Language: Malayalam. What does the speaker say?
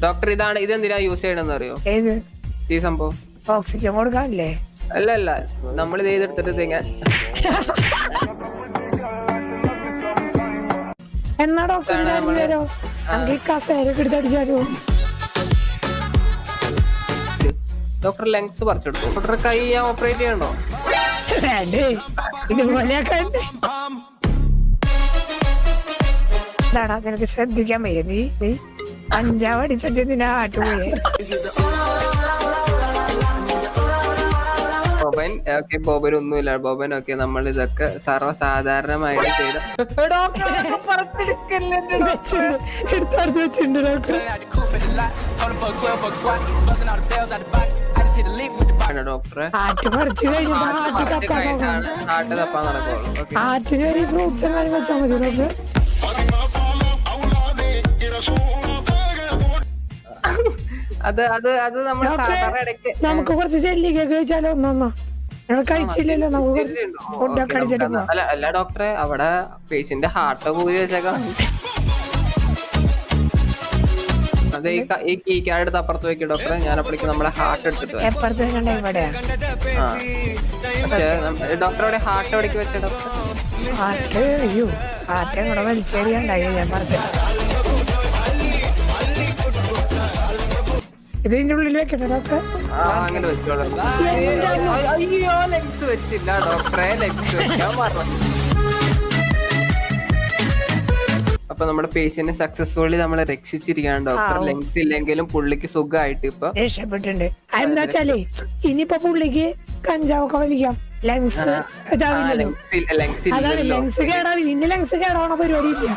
ഡോക്ടർ ഇതെന്തിനാ യൂസ് ചെയ്യണമെന്ന് അറിയോ? ഏത് ഈ സംഭവം ഓക്സിജൻ കൊടുക്കാനല്ലേ? അല്ല നമ്മൾ ഇത് ചെയ്തെടുത്തിട്ട് എന്നാ ഡോക്ടർ കസേരൊക്കെ എടുത്തടിച്ചാലോ? ഡോക്ടർ ലെങ്സ് പറിച്ചെടുത്തു. ഡോക്ടർ കൈ ഞാൻ ഓപ്പറേറ്റ് ചെയ്യണോ? വേണ്ടേ, ഇതുപോലെയൊക്കെ എന്താടാ നിനക്ക് ശ്രദ്ധിക്കാൻ വയ്യ? നീ അഞ്ചാവ് അടിച്ചിട്ട് നിന്നെ ആട്ടുപോയെ. ബോബൻ ഓക്കെ, ബോബൻ ഒന്നുമില്ല. ബോബൻ ഓക്കെ, നമ്മൾ ഇതൊക്കെ സർവ്വസാധാരണമായിട്ട് ചെയ്ത എടുത്തടുത്ത് വെച്ചിട്ടുണ്ട് ഡോക്ടർ. ഡോക്ടറെ ആറ്റ് പറിച്ചു കഴിഞ്ഞിട്ടാണ് ഹാർട്ട് തപ്പാൻ നടക്കുള്ളൂ. ആറ്റിന് ഒരു ഫ്രൂട്ട്സ് എങ്ങാനും വെച്ചാൽ മതി ഡോക്ടർ. അത് നമ്മൾ നമുക്ക് കുറച്ച് ചെല്ലിക്കൊക്കെ കഴിച്ചാലോ? ഒന്നൊന്നോ ഞങ്ങൾ കഴിച്ചില്ലല്ലോ, നമുക്ക് ഫുഡൊക്കെ അടിച്ചിട്ട് പോവാം. അല്ല ഡോക്ടറെ, അവിടെ പേഷ്യന്റ് ഹാർട്ട് കൂടി വെച്ചേക്കാം. അതെ, ഈ കീക്കാർഡ് എടുത്ത് അപ്പുറത്ത് വെക്കും ഡോക്ടറെ. ഞാൻ അപ്പോഴേക്കും നമ്മുടെ ഹാർട്ട് എടുത്തിട്ട് എപ്പുറത്ത് വെക്കണ്ട? ഇവിടെയാ. പക്ഷേ ഡോക്ടറുടെ ഹാർട്ട് എവിടേക്ക് വെച്ച ഡോക്ടർ? ഹാർട്ട് അയ്യോ, ഹാർട്ട് കൂടെ വലിച്ചേരിയുണ്ടായി. ഞാൻ പറഞ്ഞു ഇതിന്റെ ഉള്ളിൽ വെക്കട്ടെ ഡോക്ടർ? അങ്ങനെ വെച്ചോളാം. അയ്യോ, ലെഗ്സ് വെച്ചില്ല ഡോക്ടറെ, ലെഗ്സ് വെക്കാൻ പറഞ്ഞു. അപ്പൊ നമ്മുടെ പേഷ്യന്റ് സക്സസ്ഫുള്ളി നമ്മളെ രക്ഷിച്ചിരിക്കുകയാണ് ഡോക്ടർ. ലെങ്സ് ഇല്ലെങ്കിലും പുള്ളിക്ക് സുഖമായിട്ട് ഇപ്പൊ രക്ഷപ്പെട്ടിട്ടുണ്ട്. എന്താ വെച്ചാലേ ഇനിയിപ്പൊ പുള്ളിക്ക് കഞ്ചാവൊക്കെ വലിക്കാം. ലെങ്സ് ഇതാവില്ലല്ലോ. അതാണ് ലെങ്സ് കേടാവില്ല. ഇനി ലെങ്സ് കേടാവണ പരിപാടി ഇല്ല.